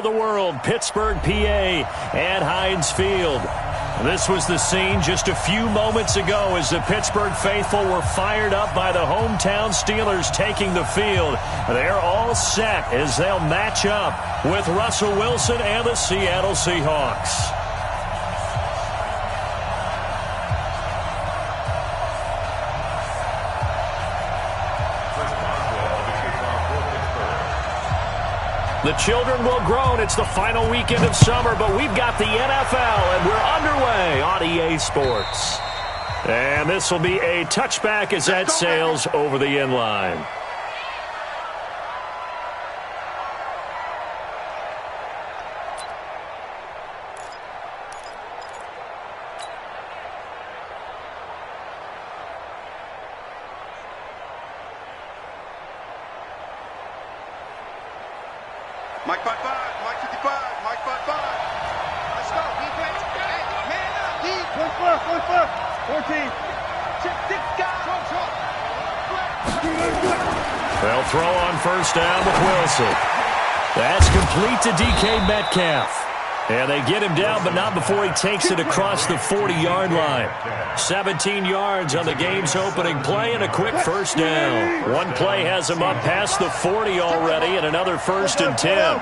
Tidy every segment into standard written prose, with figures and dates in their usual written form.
The world, Pittsburgh, PA, at Heinz Field. This was the scene just a few moments ago as the Pittsburgh faithful were fired up by the hometown Steelers taking the field. They're all set as they'll match up with Russell Wilson and the Seattle Seahawks. The children will groan. It's the final weekend of summer, but we've got the NFL, and we're underway on EA Sports. And this will be a touchback as that sails over the end line. Mike 5-5, Mike 55, Mike 5-5. Let's go, defense. Hey, man up, deep. 14. They'll throw on first down with Wilson. That's complete to DK Metcalf. And they get him down, but not before he takes it across the 40-yard line. 17 yards on the game's opening play and a quick first down. One play has him up past the 40 already and another 1st and 10.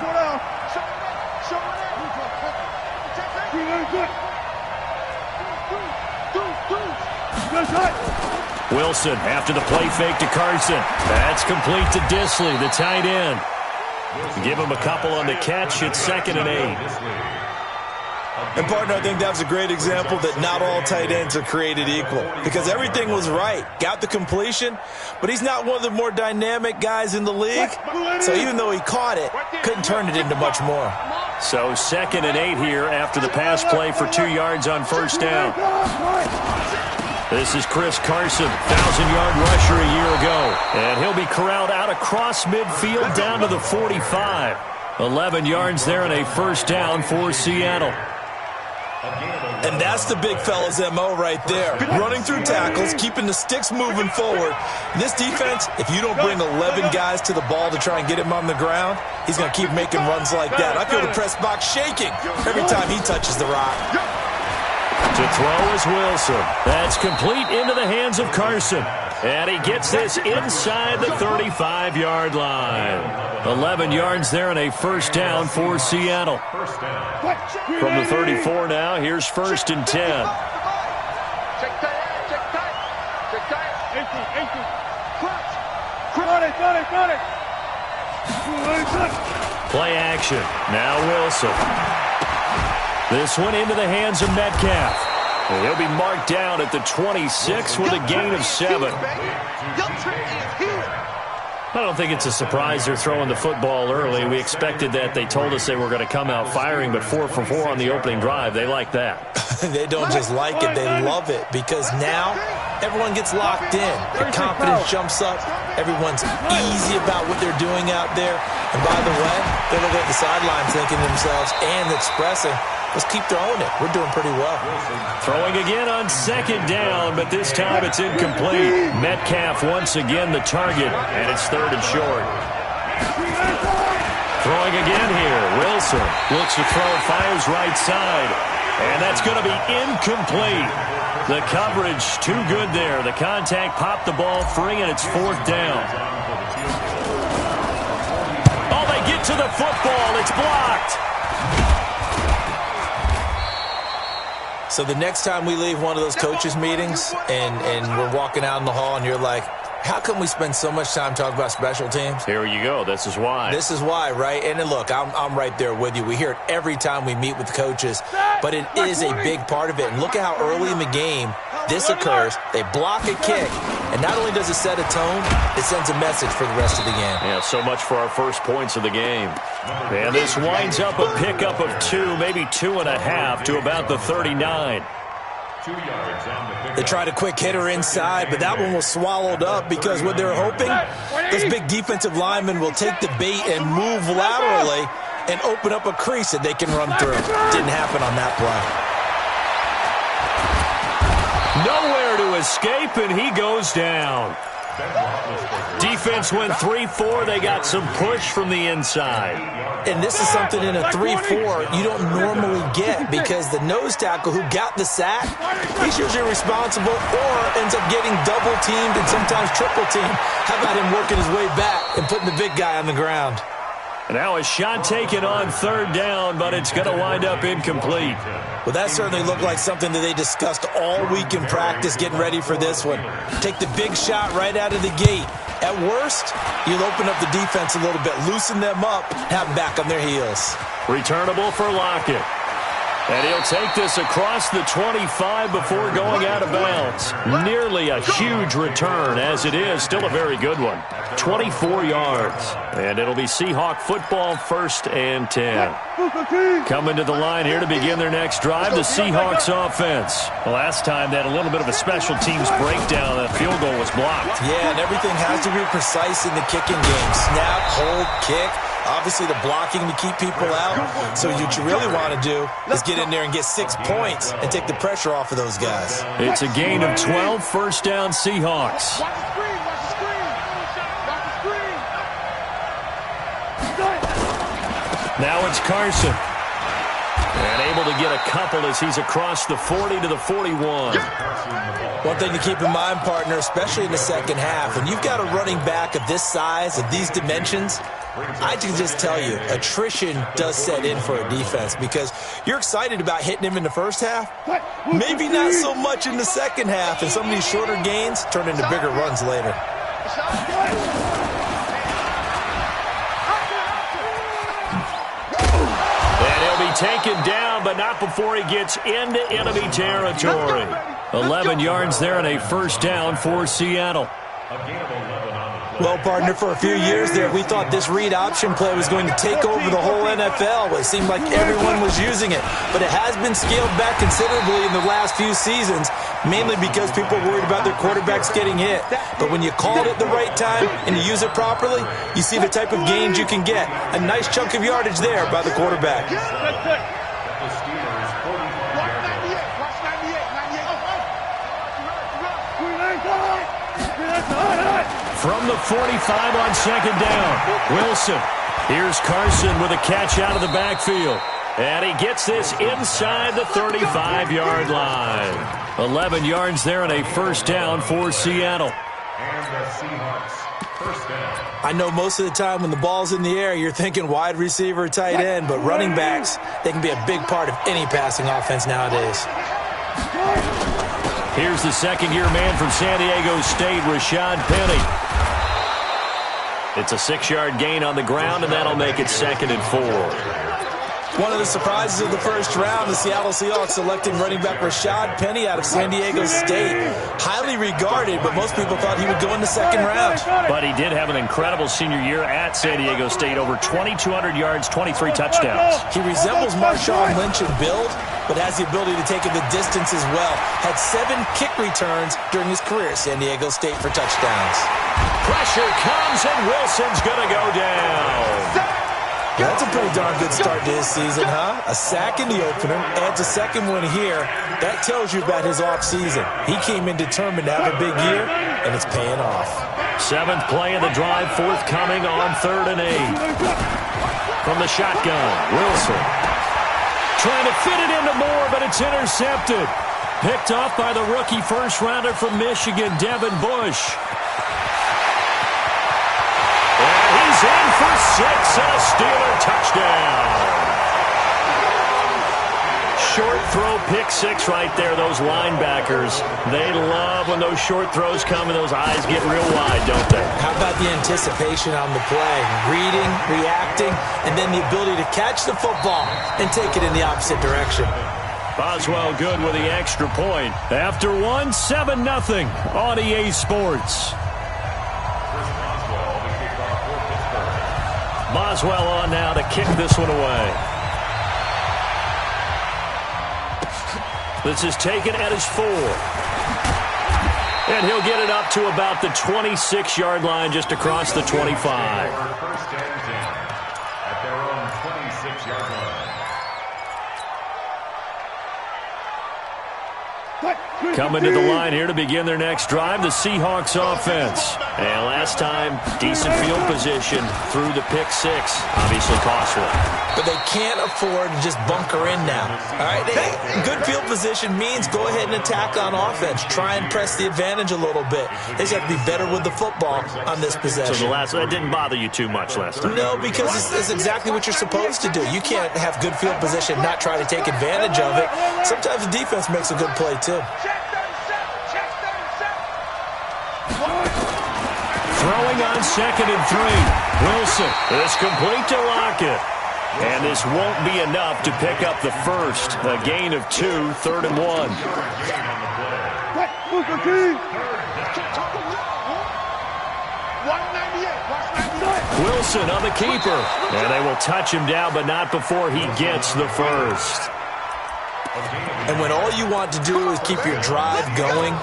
Wilson after the play fake to Carson. That's complete to Disley, the tight end. Give him a couple on the catch. It's 2nd and 8. And, partner, I think that was a great example that not all tight ends are created equal because everything was right. Got the completion, but he's not one of the more dynamic guys in the league. So even though he caught it, couldn't turn it into much more. So 2nd and 8 here after the pass play for 2 yards on first down. This is Chris Carson, 1,000-yard rusher a year ago. And he'll be corralled out across midfield down to the 45. 11 yards there and a first down for Seattle. And that's the big fella's MO right there. Running through tackles, keeping the sticks moving forward. This defense, if you don't bring 11 guys to the ball to try and get him on the ground, he's going to keep making runs like that. I feel the press box shaking every time he touches the rock. To throw is Wilson. That's complete into the hands of Carson. And he gets this inside the 35-yard line. 11 yards there and a first down for Seattle. From the 34 now, here's 1st and 10. Check tight. Play action. Now Wilson. This one into the hands of Metcalf. And he'll be marked down at the 26 with a gain of 7. I don't think it's a surprise they're throwing the football early. We expected that. They told us they were going to come out firing, but 4 for 4 on the opening drive. They like that. They don't just like it, they love it, because now everyone gets locked in. Their confidence jumps up. Everyone's easy about what they're doing out there. And by the way, they're looking at the sidelines thinking to themselves and expressing, let's keep throwing it. We're doing pretty well. Throwing again on 2nd down, but this time it's incomplete. Metcalf once again the target, and it's 3rd and short. Throwing again here. Wilson looks to throw, fires right side, and that's going to be incomplete. The coverage too good there. The contact popped the ball free, and it's 4th down. Oh, they get to the football. It's blocked. So the next time we leave one of those coaches' meetings and we're walking out in the hall and you're like, how come we spend so much time talking about special teams? Here you go. This is why. This is why, right? And look, I'm right there with you. We hear it every time we meet with coaches, but it is a big part of it. And look at how early in the game this occurs. They block a kick, and not only does it set a tone, it sends a message for the rest of the game. Yeah, so much for our first points of the game. And this winds up a pickup of 2, maybe 2.5 to about the 39. They tried a quick hitter inside, but that one was swallowed up because what they're hoping, this big defensive lineman will take the bait and move laterally and open up a crease that they can run through. Didn't happen on that play. Nowhere to escape, and he goes down. Defense went 3-4. They got some push from the inside. And this is something in a 3-4 you don't normally get because the nose tackle who got the sack, he's usually responsible or ends up getting double-teamed and sometimes triple-teamed. How about him working his way back and putting the big guy on the ground? Now a shot taken on third down, but it's going to wind up incomplete. Well, that certainly looked like something that they discussed all week in practice getting ready for this one. Take the big shot right out of the gate. At worst, you'll open up the defense a little bit, loosen them up, have them back on their heels. Returnable for Lockett. And he'll take this across the 25 before going out of bounds. Nearly a huge return, as it is. Still a very good one. 24 yards. And it'll be Seahawk football, 1st and 10. Coming to the line here to begin their next drive, the Seahawks offense. The last time they had a little bit of a special teams breakdown. The field goal was blocked. Yeah, and everything has to be precise in the kicking game. Snap, hold, kick. Obviously, the blocking to keep people out. So what you really want to do is get in there and get 6 points and take the pressure off of those guys. It's a gain of 12, 1st down Seahawks. Now it's Carson. And able to get a couple as he's across the 40 to the 41. One thing to keep in mind, partner, especially in the second half, when you've got a running back of this size, of these dimensions, I can just tell you, attrition does set in for a defense because you're excited about hitting him in the first half. Maybe not so much in the second half, and some of these shorter gains turn into bigger runs later. And he'll be taken down, but not before he gets into enemy territory. 11 yards there and a 1st down for Seattle. Well, partner, for a few years there, we thought this read option play was going to take over the whole NFL. It seemed like everyone was using it. But it has been scaled back considerably in the last few seasons, mainly because people are worried about their quarterbacks getting hit. But when you call it at the right time and you use it properly, you see the type of gains you can get. A nice chunk of yardage there by the quarterback. From the 45 on 2nd down, Wilson. Here's Carson with a catch out of the backfield. And he gets this inside the 35-yard line. 11 yards there and a 1st down for Seattle. And the Seahawks, 1st down. I know most of the time when the ball's in the air, you're thinking wide receiver, tight end, but running backs, they can be a big part of any passing offense nowadays. Here's the second-year man from San Diego State, Rashad Penny. It's a 6-yard gain on the ground, and that'll make it 2nd and 4. One of the surprises of the first round, the Seattle Seahawks selecting running back Rashad Penny out of San Diego State. Highly regarded, but most people thought he would go in the 2nd round. But he did have an incredible senior year at San Diego State. Over 2,200 yards, 23 touchdowns. He resembles Marshawn Lynch in build, but has the ability to take it the distance as well. Had 7 kick returns during his career at San Diego State for touchdowns. Pressure comes, and Wilson's going to go down. Yeah, that's a pretty darn good start to his season, huh? A sack in the opener, adds a second one here. That tells you about his offseason. He came in determined to have a big year, and it's paying off. 7th play of the drive, forthcoming on 3rd and 8. From the shotgun, Wilson. Trying to fit it into Moore, but it's intercepted. Picked off by the rookie first-rounder from Michigan, Devin Bush. And he's in for 6 and a Steeler touchdown. Short throw, pick 6 right there. Those linebackers, they love when those short throws come and those eyes get real wide, don't they? How about the anticipation on the play? Reading, reacting, and then the ability to catch the football and take it in the opposite direction. Boswell good with the extra point. After 1, 7-0 on EA Sports. Boswell on now to kick this one away. This is taken at his 4. And he'll get it up to about the 26-yard line just across the 25. First and 10 at their own 26-yard line. Coming to the line here to begin their next drive, the Seahawks offense. And last time, decent field position through the pick six. Obviously costly. But they can't afford to just bunker in now. All right, good field position means go ahead and attack on offense. Try and press the advantage a little bit. They just have to be better with the football on this possession. So that didn't bother you too much last time? No, because it's exactly what you're supposed to do. You can't have good field position, not try to take advantage of it. Sometimes the defense makes a good play, too. Throwing on 2nd and 3. Wilson is complete to Lockett. And this won't be enough to pick up the first. A gain of 2, 3rd and 1. Wilson on the keeper. And they will touch him down, but not before he gets the first. And when all you want to do is keep your drive going,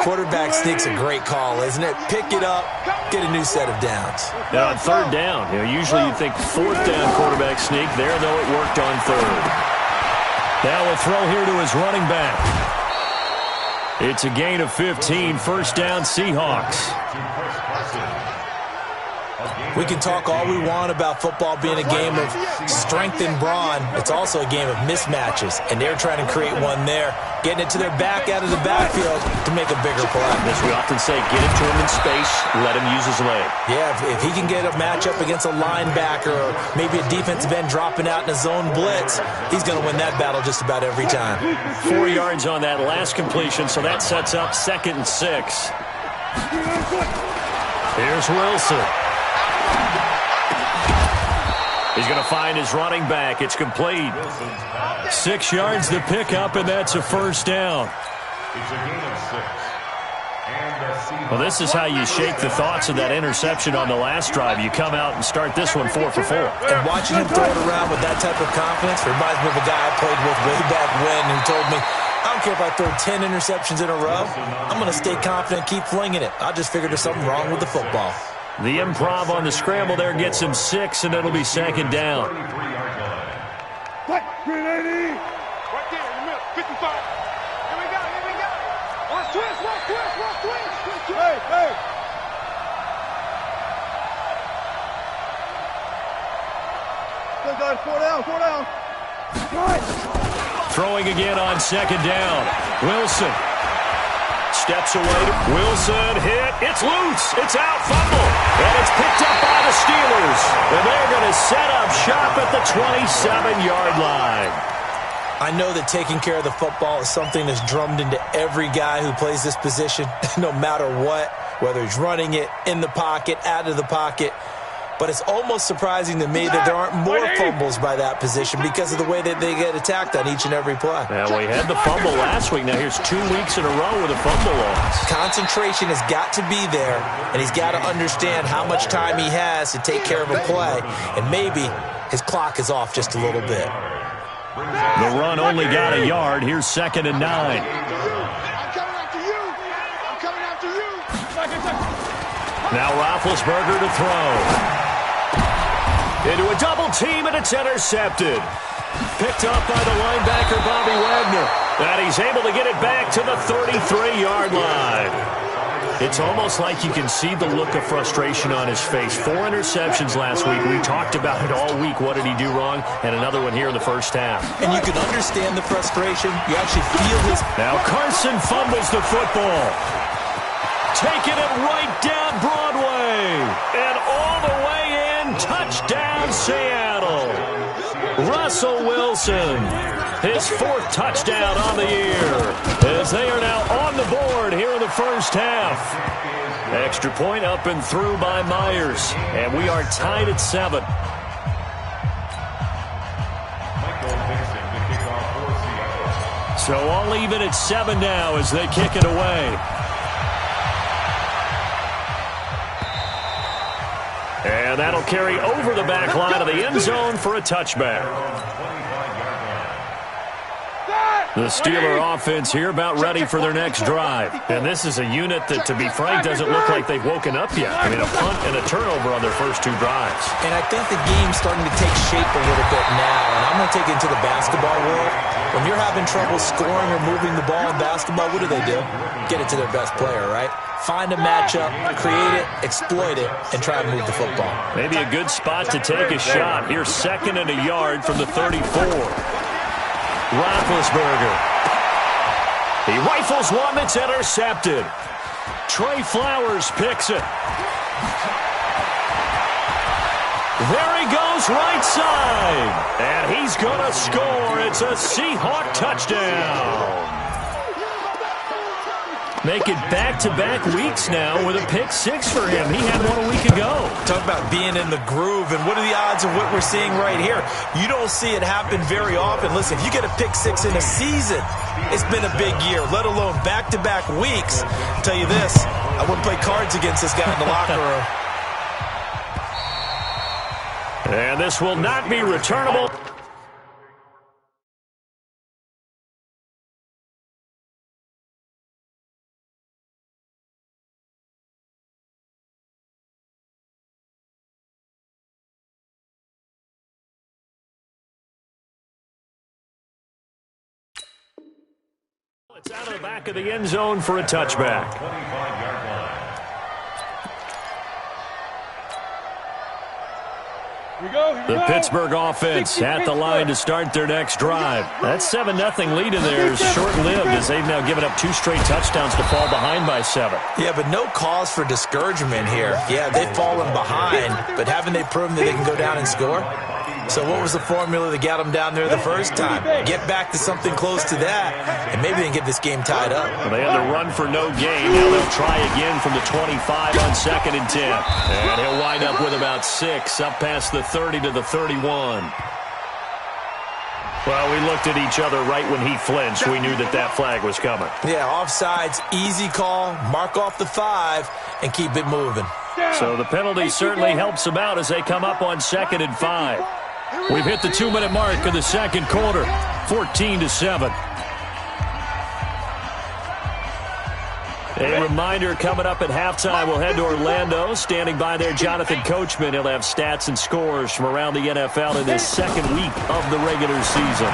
quarterback sneak's a great call, isn't it? Pick it up, get a new set of downs. Now on 3rd down, usually you'd think 4th down quarterback sneak. There, though, it worked on 3rd. Now a throw here to his running back. It's a gain of 15, 1st down Seahawks. We can talk all we want about football being a game of strength and brawn. It's also a game of mismatches, and they're trying to create one there, getting it to their back out of the backfield to make a bigger play. As we often say, get it to him in space, let him use his leg. Yeah, if he can get a matchup against a linebacker or maybe a defensive end dropping out in a zone blitz, he's going to win that battle just about every time. 4 yards on that last completion, so that sets up 2nd and 6. Here's Wilson. He's going to find his running back. It's complete. 6 yards to pick up, and that's a 1st down. Well, this is how you shake the thoughts of that interception on the last drive. You come out and start this one 4 for 4. And watching him throw it around with that type of confidence reminds me of a guy I played with way back when who told me, I don't care if I throw 10 interceptions in a row. I'm going to stay confident, keep flinging it. I just figured there's something wrong with the football. The improv on the scramble there gets him 6, and it'll be 2nd down. Right there in the middle, 55. Here we go. Watch twist. Hey. Still got 4 down. Right. Throwing again on 2nd down. Wilson. Steps away. Wilson hit. It's loose. It's out. Fumble. And it's picked up by the Steelers. And they're going to set up shop at the 27-yard line. I know that taking care of the football is something that's drummed into every guy who plays this position, no matter what, whether he's running it, in the pocket, out of the pocket. But it's almost surprising to me that there aren't more fumbles by that position because of the way that they get attacked on each and every play. Yeah, we had the fumble last week. Now here's 2 weeks in a row with a fumble loss. Concentration has got to be there, and he's got to understand how much time he has to take care of a play, and maybe his clock is off just a little bit. The run only got a yard. Here's 2nd and 9. I'm coming after you. Now Roethlisberger to throw. Into a double team, and it's intercepted. Picked up by the linebacker, Bobby Wagner. And he's able to get it back to the 33-yard line. It's almost like you can see the look of frustration on his face. 4 interceptions last week. We talked about it all week. What did he do wrong? And another one here in the first half. And you can understand the frustration. You actually feel his... Now Carson fumbles the football. Taking it right down Broadway. And all the way in. Touchdown, Seattle. Russell Wilson. His 4th touchdown on the year. As they are now on the board here in the first half. Extra point up and through by Myers. And we are tied at 7. So all even at 7 now as they kick it away. And that'll carry over the back line of the end zone for a touchback. The Steeler offense here about ready for their next drive. And this is a unit that, to be frank, doesn't look like they've woken up yet. I mean, a punt and a turnover on their first 2 drives. And I think the game's starting to take shape a little bit now. And I'm want to take it into the basketball world. When you're having trouble scoring or moving the ball in basketball, what do? Get it to their best player, right? Find a matchup, create it, exploit it, and try and move the football. Maybe a good spot to take a shot. Here's 2nd and a yard from the 34. Roethlisberger. He rifles one that's intercepted. Trey Flowers picks it. There he goes, right side. And he's going to score. It's a Seahawk touchdown. Make it back-to-back weeks now with a pick 6 for him. He had one a week ago. Talk about being in the groove, and what are the odds of what we're seeing right here? You don't see it happen very often. Listen, if you get a pick 6 in a season, it's been a big year, let alone back-to-back weeks. I'll tell you this, I wouldn't play cards against this guy in the locker room. And this will not be returnable. It's out of the back of the end zone for a touchback. 25-yard line. The Pittsburgh offense at the line to start their next drive. That 7-0 lead in there is short-lived as they've now given up 2 straight touchdowns to fall behind by 7. Yeah, but no cause for discouragement here. Yeah, they've fallen behind, but haven't they proven that they can go down and score? So what was the formula that got them down there the first time? Get back to something close to that, and maybe they can get this game tied up. Well, they had to run for no gain. Now they'll try again from the 25 on 2nd and 10. And he'll wind up with about 6, up past the 30 to the 31. Well, we looked at each other right when he flinched. We knew that that flag was coming. Yeah, offsides, easy call, mark off the 5, and keep it moving. So the penalty certainly helps them out as they come up on 2nd and 5. We've hit the 2-minute mark of the second quarter, 14-7. A reminder coming up at halftime, we'll head to Orlando. Standing by there, Jonathan Coachman. He'll have stats and scores from around the NFL in this second week of the regular season.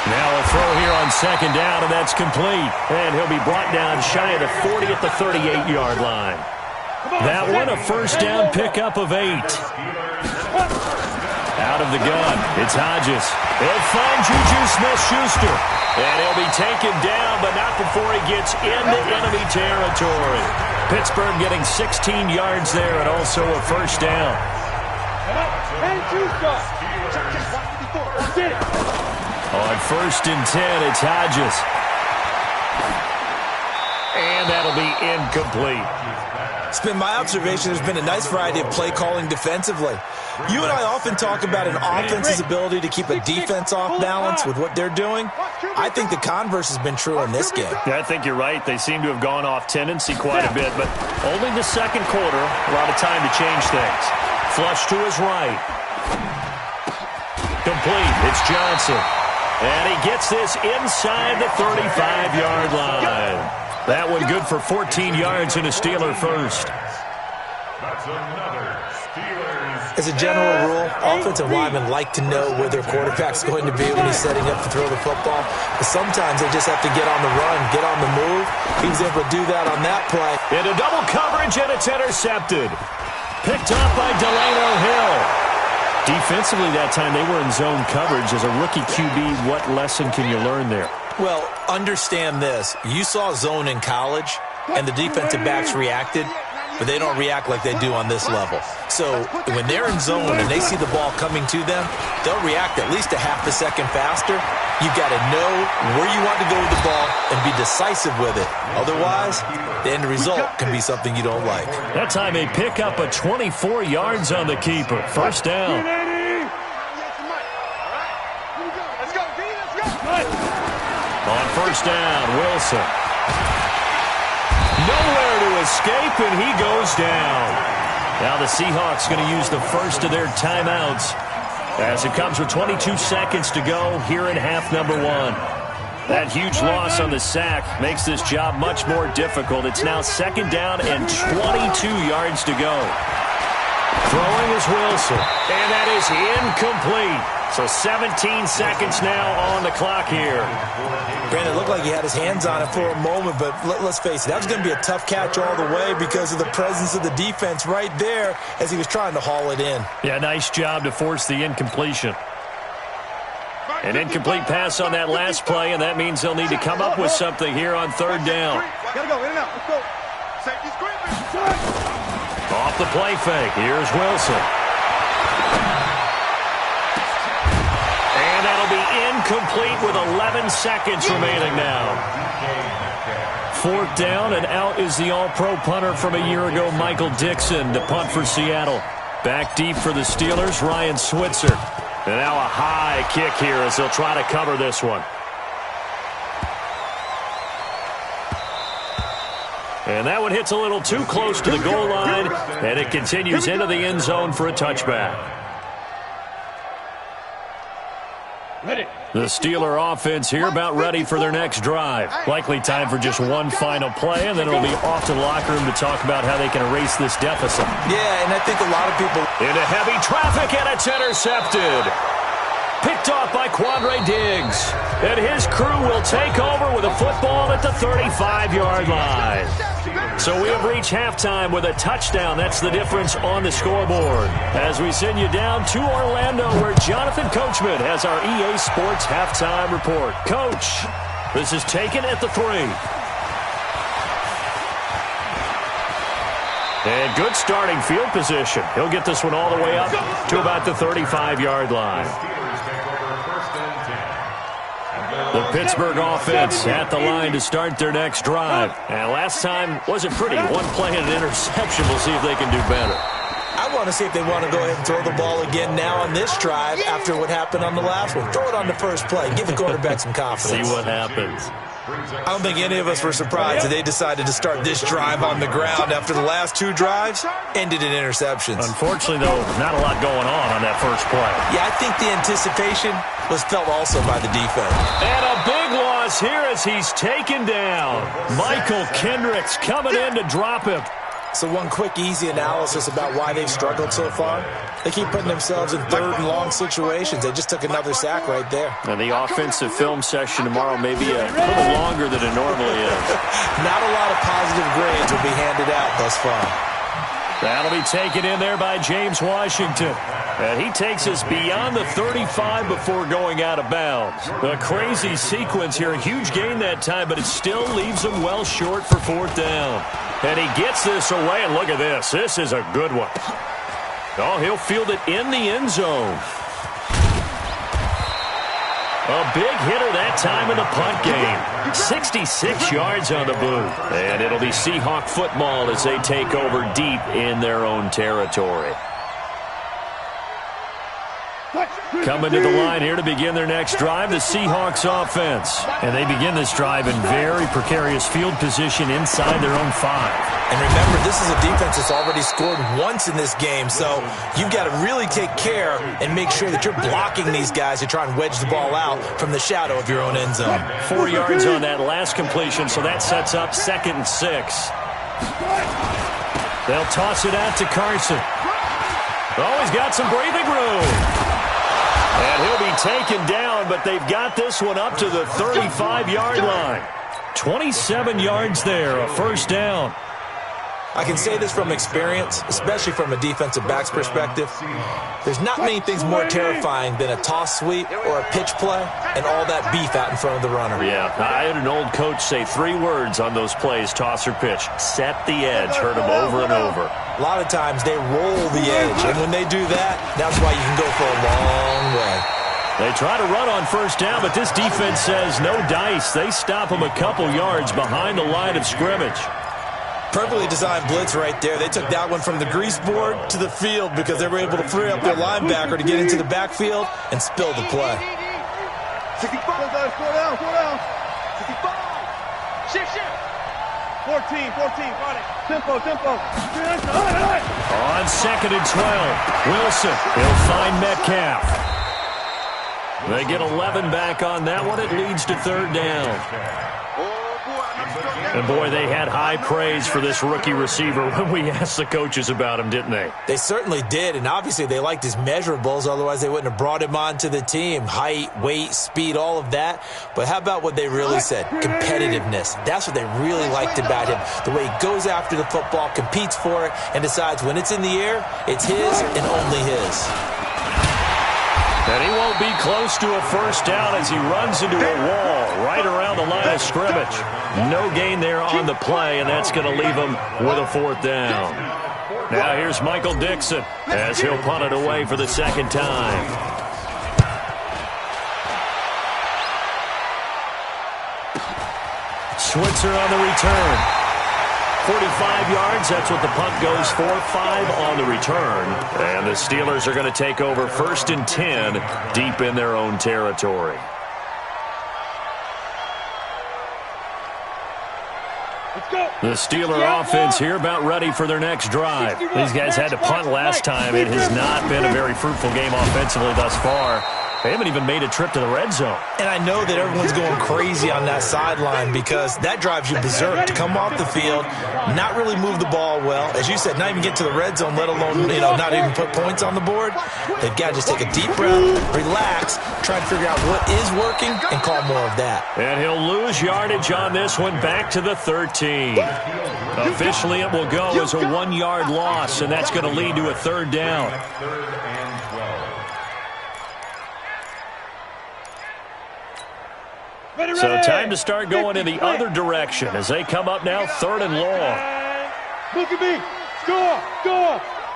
Now a throw here on 2nd down, and that's complete. And he'll be brought down shy of the 40 at the 38-yard line. That one, a first down pickup of 8. Out of the gun, it's Hodges. He'll find Juju Smith-Schuster. And he'll be taken down, but not before he gets into enemy territory. Pittsburgh getting 16 yards there and also a first down. On 1st and 10, it's Hodges. And that'll be incomplete. It's been my observation there's been a nice variety of play calling defensively. You and I often talk about an offense's ability to keep a defense off balance with what they're doing. I think the converse has been true in this game. Yeah, I think you're right. They seem to have gone off tendency quite a bit, but only the second quarter, a lot of time to change things. Flush to his right. Complete. It's Johnson. And he gets this inside the 35-yard line. That one good for 14 yards and a Steeler first. That's another Steelers. As a general rule, offensive linemen like to know where their quarterback's going to be when he's setting up to throw the football. But sometimes they just have to get on the run, get on the move. He was able to do that on that play. Into double coverage, and it's intercepted. Picked up by Delano Hill. Defensively that time, they were in zone coverage. As a rookie QB, what lesson can you learn there? Well, understand this. You saw zone in college, and the defensive backs reacted, but they don't react like they do on this level. So when they're in zone and they see the ball coming to them, they'll react at least a half a second faster. You've got to know where you want to go with the ball and be decisive with it. Otherwise, the end result can be something you don't like. That time they pick up a 24 yards on the keeper. First down. On first down, Wilson. Nowhere to escape, and he goes down. Now the Seahawks going to use the first of their timeouts as it comes with 22 seconds to go here in half number 1. That huge loss on the sack makes this job much more difficult. It's now 2nd down and 22 yards to go. Throwing is Wilson, and that is incomplete. So 17 seconds now on the clock here. Brandon, it looked like he had his hands on it for a moment, but let's face it, that was going to be a tough catch all the way because of the presence of the defense right there as he was trying to haul it in. Yeah, nice job to force the incompletion. An incomplete pass on that last play, and that means they'll need to come up with something here on third down. Gotta go, in and out, let's go. Safety screen. Off the play fake, here's Wilson. And that'll be incomplete with 11 seconds remaining now. Fourth down, and out is the all-pro punter from a year ago, Michael Dixon, to punt for Seattle. Back deep for the Steelers, Ryan Switzer. And now a high kick here as they'll try to cover this one. And that one hits a little too close to the goal line, and it continues into the end zone for a touchback. The Steeler offense here about ready for their next drive. Likely time for just one final play, and then it'll be off to the locker room to talk about how they can erase this deficit. Yeah, and I think a lot of people... Into heavy traffic, and it's intercepted. Picked off by Quandre Diggs. And his crew will take over with a football at the 35-yard line. So we have reached halftime with a touchdown. That's the difference on the scoreboard. As we send you down to Orlando, where Jonathan Coachman has our EA Sports halftime report. Coach, this is taken at the 3. And good starting field position. He'll get this one all the way up to about the 35-yard line. The Pittsburgh offense at the line to start their next drive. And last time wasn't pretty. One play and an interception. We'll see if they can do better. I want to see if they want to go ahead and throw the ball again now on this drive after what happened on the last one. Throw it on the first play. Give the quarterback some confidence. See what happens. I don't think any of us were surprised that they decided to start this drive on the ground after the last 2 drives ended in interceptions. Unfortunately, though, not a lot going on that first play. Yeah, I think the anticipation was felt also by the defense. And a big loss here as he's taken down. Michael Kendricks coming in to drop him. So one quick, easy analysis about why they've struggled so far. They keep putting themselves in third and long situations. They just took another sack right there. And the offensive film session tomorrow may be a little longer than it normally is. Not a lot of positive grades will be handed out thus far. That'll be taken in there by James Washington. And he takes us beyond the 35 before going out of bounds. A crazy sequence here. A huge gain that time, but it still leaves him well short for fourth down. And he gets this away, and look at this. This is a good one. Oh, he'll field it in the end zone. A big hitter that time in the punt game. 66 yards on the boot. And it'll be Seahawk football as they take over deep in their own territory. Coming to the line here to begin their next drive, the Seahawks offense. And they begin this drive in very precarious field position inside their own 5. And remember, this is a defense that's already scored once in this game, so you've got to really take care and make sure that you're blocking these guys to try and wedge the ball out from the shadow of your own end zone. 4 yards on that last completion, so that sets up 2nd and 6. They'll toss it out to Carson. Oh, he's got some breathing room. And he'll be taken down, but they've got this one up to the 35-yard line. 27 yards there, a first down. I can say this from experience, especially from a defensive back's perspective. There's not many things more terrifying than a toss sweep or a pitch play and all that beef out in front of the runner. Yeah, I had an old coach say 3 words on those plays, toss or pitch. Set the edge. Heard him over and over. A lot of times they roll the edge, and when they do that, that's why you can go for a long way. They try to run on first down, but this defense says no dice. They stop them a couple yards behind the line of scrimmage. Perfectly designed blitz right there. They took that one from the grease board to the field because they were able to free up their linebacker to get into the backfield and spill the play. 65. Slow down. 65. 14. Got it. Tempo. On 2nd and 12, Wilson. He'll find Metcalf. They get 11 back on that one. It leads to 3rd down. And, boy, they had high praise for this rookie receiver when we asked the coaches about him, didn't they? They certainly did, and obviously they liked his measurables. Otherwise, they wouldn't have brought him onto the team. Height, weight, speed, all of that. But how about what they really said? Competitiveness. That's what they really liked about him. The way he goes after the football, competes for it, and decides when it's in the air, it's his and only his. And he won't be close to a first down as he runs into a wall right around the line of scrimmage. No gain there on the play, and that's going to leave him with a fourth down. Now here's Michael Dixon as he'll punt it away for the second time. Switzer on the return. 45 yards, that's what the punt goes for. 5 on the return. And the Steelers are going to take over 1st and 10 deep in their own territory. The Steeler offense here about ready for their next drive. These guys had to punt last time. It has not been a very fruitful game offensively thus far. They haven't even made a trip to the red zone. And I know that everyone's going crazy on that sideline because that drives you berserk to come off the field, not really move the ball well. As you said, not even get to the red zone, let alone, not even put points on the board. They've got to just take a deep breath, relax, try to figure out what is working, and call more of that. And he'll lose yardage on this one back to the 13. Officially, it will go as a 1-yard loss, and that's going to lead to a third down. So time to start going in the other direction as they come up now 3rd and long. Look at me. Score.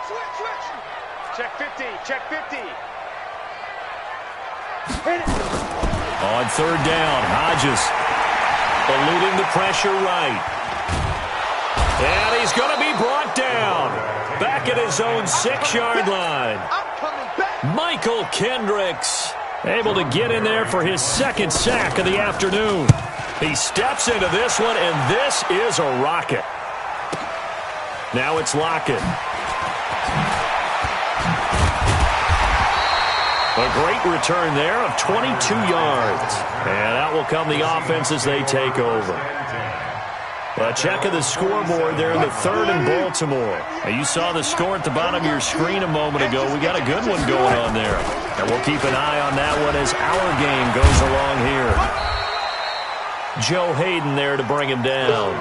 Switch. Check 50. Check 50. On 3rd down, Hodges eluding the pressure right. And he's going to be brought down. Back at his own 6-yard line. Michael Kendricks able to get in there for his 2nd sack of the afternoon. He steps into this one, and this is a rocket. Now it's Lockett. A great return there of 22 yards. And out will come the offense as they take over. A check of the scoreboard there in the 3rd and Baltimore. Now you saw the score at the bottom of your screen a moment ago. We got a good one going on there. And we'll keep an eye on that one as our game goes along here. Joe Hayden there to bring him down.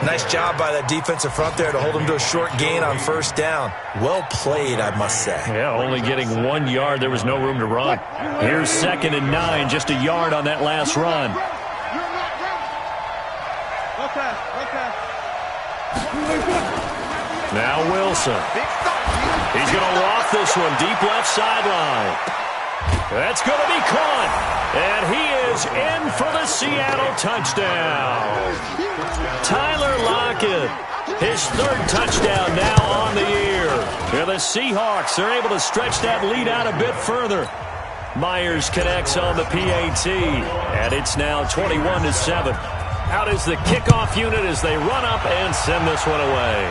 Nice job by that defensive front there to hold him to a short gain on 1st down. Well played, I must say. Yeah, only getting 1 yard. There was no room to run. Here's 2nd and 9, just a yard on that last run. Now Wilson. He's going to loft this one deep left sideline. That's going to be caught. And he is in for the Seattle touchdown. Tyler Lockett, his 3rd touchdown now on the year. And the Seahawks are able to stretch that lead out a bit further. Myers connects on the PAT. And it's now 21-7. Out is the kickoff unit as they run up and send this one away.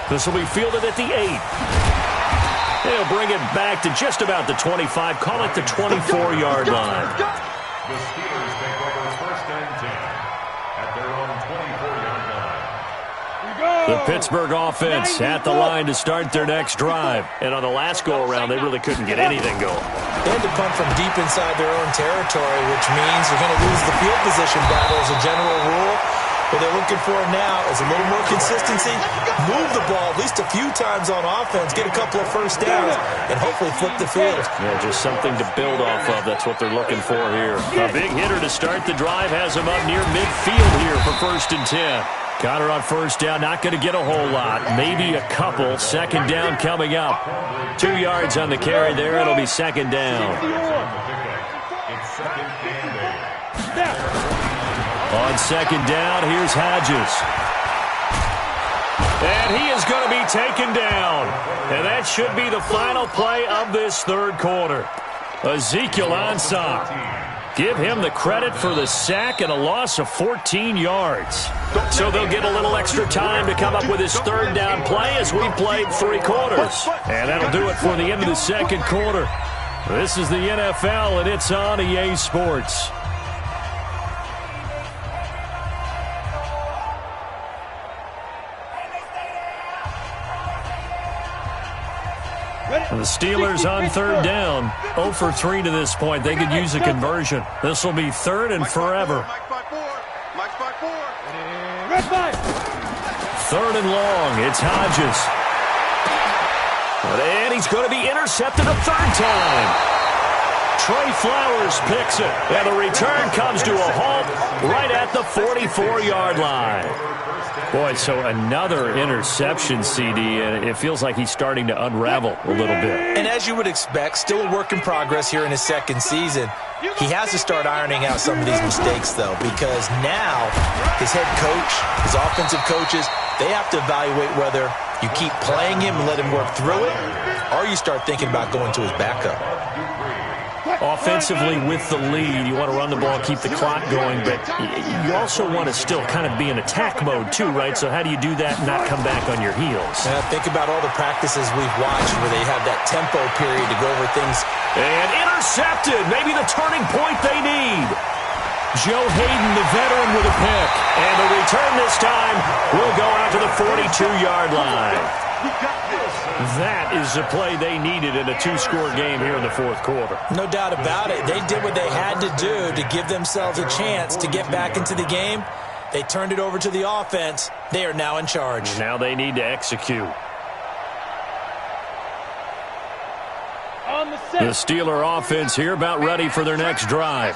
This will be fielded at the 8. They'll bring it back to just about the 25. Call it the 24-yard line. The Steelers take over 1st and 10 at their own 24-yard line. The Pittsburgh offense at the line to start their next drive. And on the last go-around, they really couldn't get anything going. They had to punt from deep inside their own territory, which means you're going to lose the field position battle as a general rule. What they're looking for now is a little more consistency, move the ball at least a few times on offense, get a couple of 1st downs, and hopefully flip the field. Yeah, just something to build off of. That's what they're looking for here. A big hitter to start the drive has him up near midfield here for 1st and 10. Connor on 1st down, not going to get a whole lot. Maybe a couple. 2nd down coming up. 2 yards on the carry there. It'll be 2nd down. It's 2nd and 8. On 2nd down, here's Hodges. And he is going to be taken down. And that should be the final play of this 3rd quarter. Ezekiel Ansah. Give him the credit for the sack and a loss of 14 yards. So they'll get a little extra time to come up with his 3rd down play as we played 3 quarters. And that'll do it for the end of the 2nd quarter. This is the NFL, and it's on EA Sports. The Steelers on third down. 0 for 3 to this point. They could use a conversion. This will be third and forever. Third and long. It's Hodges. And he's going to be intercepted a third time. Trey Flowers picks it. And the return comes to a halt right at the 44-yard line. Boy, so another interception, CD, and it feels like he's starting to unravel a little bit. And as you would expect, still a work in progress here in his second season. He has to start ironing out some of these mistakes, though, because now his head coach, his offensive coaches, they have to evaluate whether you keep playing him and let him work through it, or you start thinking about going to his backup. Offensively, with the lead, you want to run the ball, keep the clock going, but you also want to still kind of be in attack mode too, right? So how do you do that and not come back on your heels? Think about all the practices we've watched where they have that tempo period to go over things. And intercepted, maybe the turning point they need. Joe Hayden, the veteran, with a pick. And the return this time will go out to the 42-yard line. That is the play they needed in a two-score game here in the fourth quarter. No doubt about it. They did what they had to do to give themselves a chance to get back into the game. They turned it over to the offense. They are now in charge. And now they need to execute. The Steeler offense here about ready for their next drive.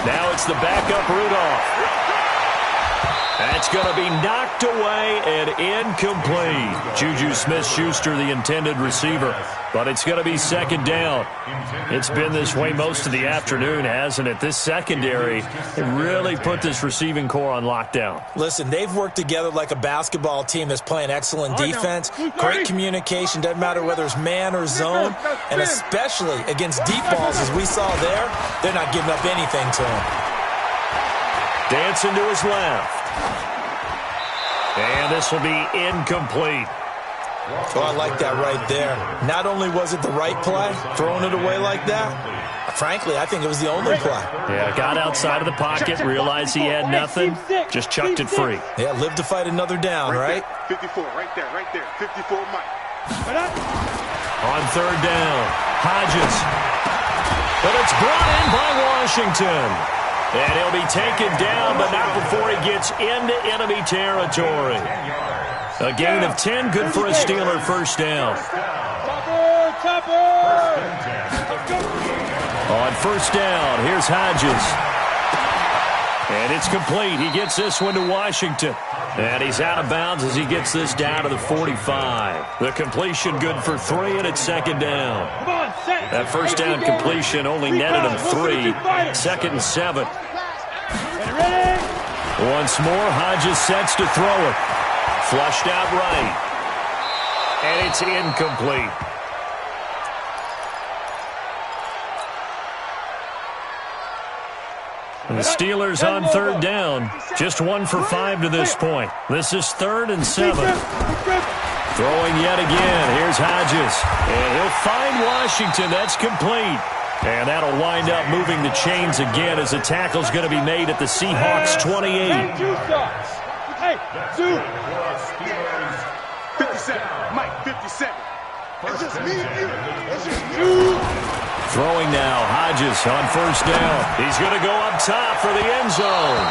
Now it's the backup Rudolph. That's going to be knocked away and incomplete. Juju Smith-Schuster, the intended receiver. But it's going to be second down. It's been this way most of the afternoon, hasn't it? This secondary really put this receiving core on lockdown. Listen, they've worked together like a basketball team that's playing excellent defense. Great communication. Doesn't matter whether it's man or zone. And especially against deep balls, as we saw there, they're not giving up anything to him. Dancing to his left. And this will be incomplete. Oh, I like that right there. Not only was it the right play, throwing it away like that, frankly, I think it was the only play. Yeah, got outside of the pocket, realized he had nothing, just chucked it free. Yeah, live to fight another down, right? 54, right there, 54, Mike. On third down, Hodges. But it's brought in by Washington. And he'll be taken down, but not before he gets into enemy territory. A gain of 10, good for a Steeler first down. On first down, here's Hodges. And it's complete. He gets this one to Washington. And he's out of bounds as he gets this down to the 45. The completion good for 3, and it's second down. That first down completion only netted him 3. Second and 7. Once more, Hodges sets to throw it. Flushed out right. And it's incomplete. And the Steelers on third down. Just 1 for 5 to this point. This is 3rd and 7. Throwing yet again. Here's Hodges. And he'll find Washington. That's complete. And that'll wind up moving the chains again as the tackle's going to be made at the Seahawks 28. 57. Mike, 57. It's just me and you. It's just you. Throwing now, Hodges on first down. He's going to go up top for the end zone.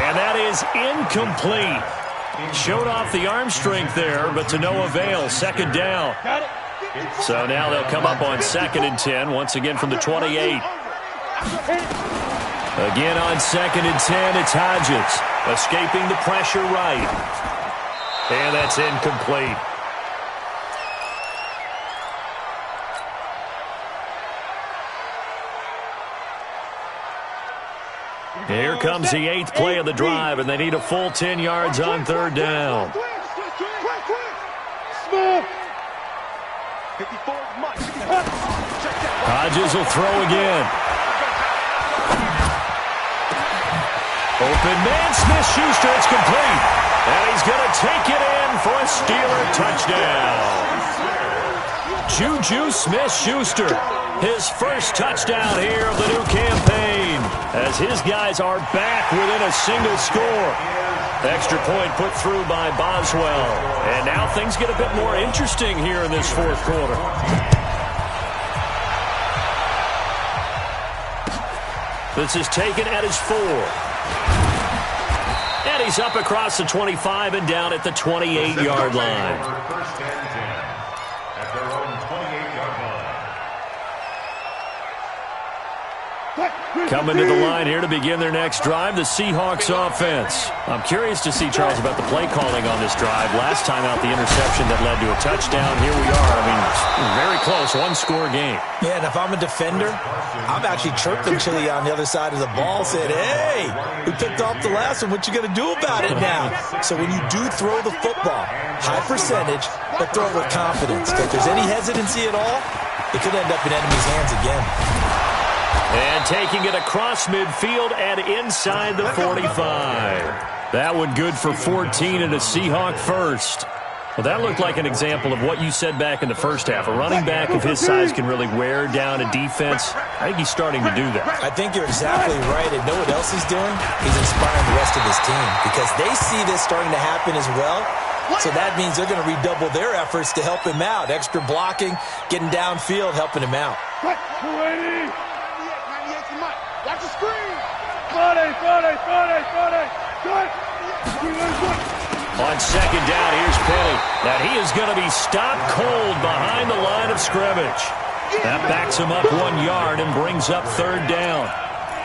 And that is incomplete. Showed off the arm strength there, but to no avail. Second down. So now they'll come up on 2nd and 10, once again from the 28. Again on 2nd and 10, it's Hodges. Escaping the pressure right. And that's incomplete. Here comes the 8th play of the drive, and they need a full 10 yards on third down. Hodges will throw again. Open man, Smith-Schuster, it's complete. And he's going to take it in for a Steeler touchdown. Juju Smith-Schuster, his first touchdown here of the new campaign, as his guys are back within a single score. Extra point put through by Boswell. And now things get a bit more interesting here in this fourth quarter. This is taken at his 4. And he's up across the 25 and down at the 28-yard line. First and 10 at their own 28-yard line. Coming to the line here to begin their next drive, the Seahawks offense. I'm curious to see, Charles, about the play calling on this drive. Last time out, the interception that led to a touchdown. Here we are. I mean, very close, one-score game. Yeah, and if I'm a defender, I'm actually chirping Chili on the other side of the ball, saying, hey, we picked off the last one. What you going to do about it now? So when you do throw the football, high percentage, but throw it with confidence. If there's any hesitancy at all, it could end up in enemy's hands again. And taking it across midfield and inside the 45. That one good for 14 and a Seahawk first. Well, that looked like an example of what you said back in the first half. A running back of his size can really wear down a defense. I think he's starting to do that. I think you're exactly right. And know what else he's doing? He's inspiring the rest of his team because they see this starting to happen as well. So that means they're going to redouble their efforts to help him out. Extra blocking, getting downfield, helping him out. Watch the screen. On second down, here's Penny. Now he is going to be stopped cold behind the line of scrimmage. That backs him up 1 yard and brings up third down.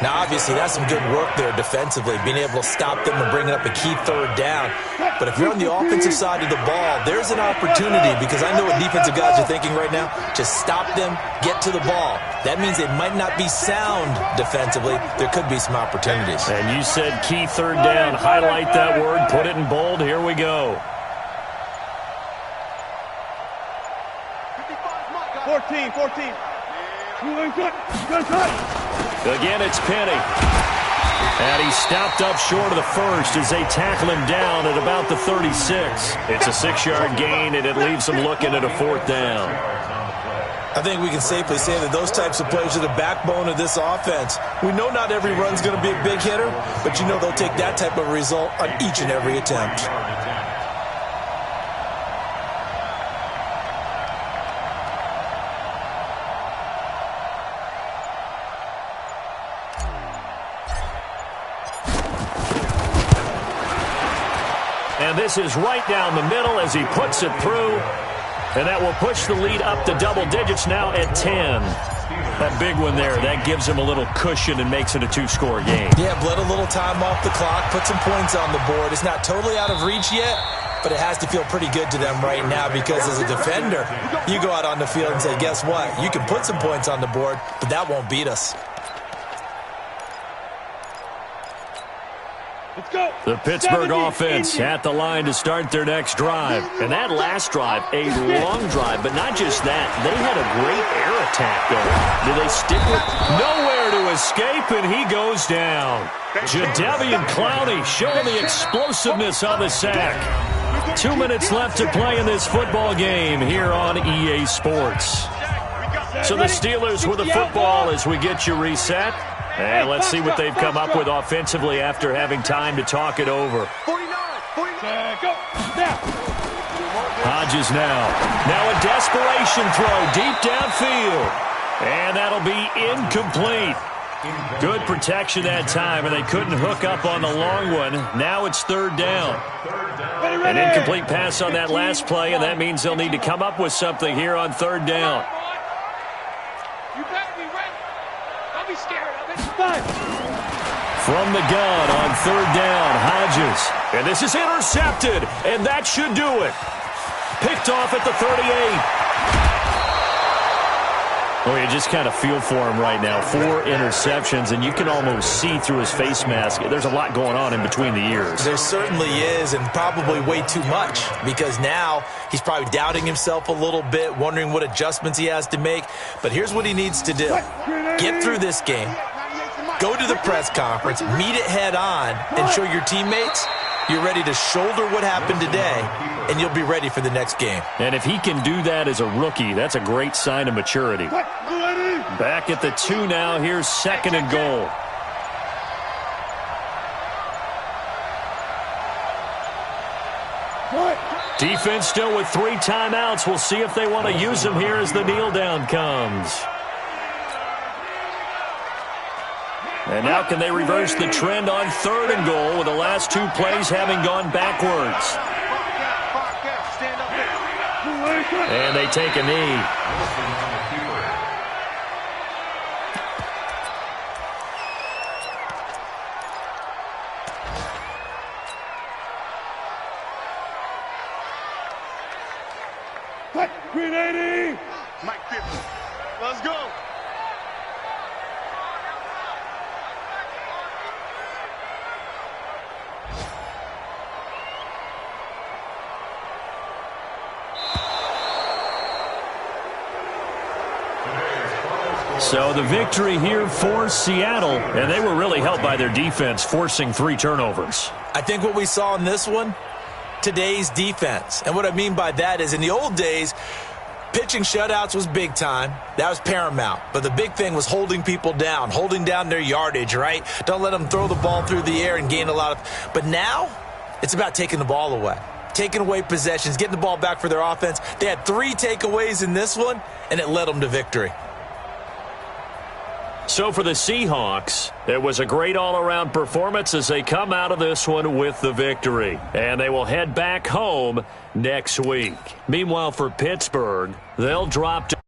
Now, obviously, that's some good work there defensively, being able to stop them and bringing up a key third down. But if you're on the offensive side of the ball, there's an opportunity because I know what defensive guys are thinking right now. Just stop them, get to the ball. That means they might not be sound defensively. There could be some opportunities. And you said key third down. Highlight that word, put it in bold. Here we go. 14. Again, it's Penny. And he's stopped up short of the first as they tackle him down at about the 36. It's a 6-yard gain, and it leaves them looking at a fourth down. I think we can safely say that those types of plays are the backbone of this offense. We know not every run's going to be a big hitter, but you know they'll take that type of result on each and every attempt. And this is right down the middle as he puts it through. And that will push the lead up to double digits now at 10. That big one there, that gives him a little cushion and makes it a 2-score game. Yeah, bled a little time off the clock, put some points on the board. It's not totally out of reach yet, but it has to feel pretty good to them right now because as a defender, you go out on the field and say, guess what? You can put some points on the board, but that won't beat us. The Pittsburgh offense at the line to start their next drive. And that last drive, a long drive, but not just that. They had a great air attack going. Do they stick with nowhere to escape, and he goes down. Jadeveon Clowney showing the explosiveness on the sack. 2 minutes left to play in this football game here on EA Sports. So the Steelers with the football as we get you reset. And let's see what they've come up with offensively after having time to talk it over. Hodges now. Now a desperation throw deep downfield. And that'll be incomplete. Good protection that time, and they couldn't hook up on the long one. Now it's third down. An incomplete pass on that last play, and that means they'll need to come up with something here on third down. You better be ready. Don't be scared of it. From the gun on third down, Hodges. And this is intercepted, and that should do it. Picked off at the 38. Oh, you just kind of feel for him right now. 4 interceptions, and you can almost see through his face mask. There's a lot going on in between the ears. There certainly is, and probably way too much, because now he's probably doubting himself a little bit, wondering what adjustments he has to make. But here's what he needs to do. Get through this game, go to the press conference, meet it head on, and show your teammates you're ready to shoulder what happened today, and you'll be ready for the next game. And if he can do that as a rookie, that's a great sign of maturity. Back at the 2 now. Here's second and goal. Defense still with 3 timeouts. We'll see if they want to use them here as the kneel down comes. And now can they reverse the trend on 3rd and goal with the last 2 plays having gone backwards? And they take a knee. Green 80. Mike 50. Let's go. So the victory here for Seattle, and they were really helped by their defense, forcing 3 turnovers. I think what we saw in this one, today's defense. And what I mean by that is in the old days, pitching shutouts was big time. That was paramount. But the big thing was holding people down, holding down their yardage, right? Don't let them throw the ball through the air and gain a lot of... But now, it's about taking the ball away. Taking away possessions, getting the ball back for their offense. They had 3 takeaways in this one, and it led them to victory. So for the Seahawks, it was a great all-around performance as they come out of this one with the victory. And they will head back home next week. Meanwhile, for Pittsburgh, they'll drop to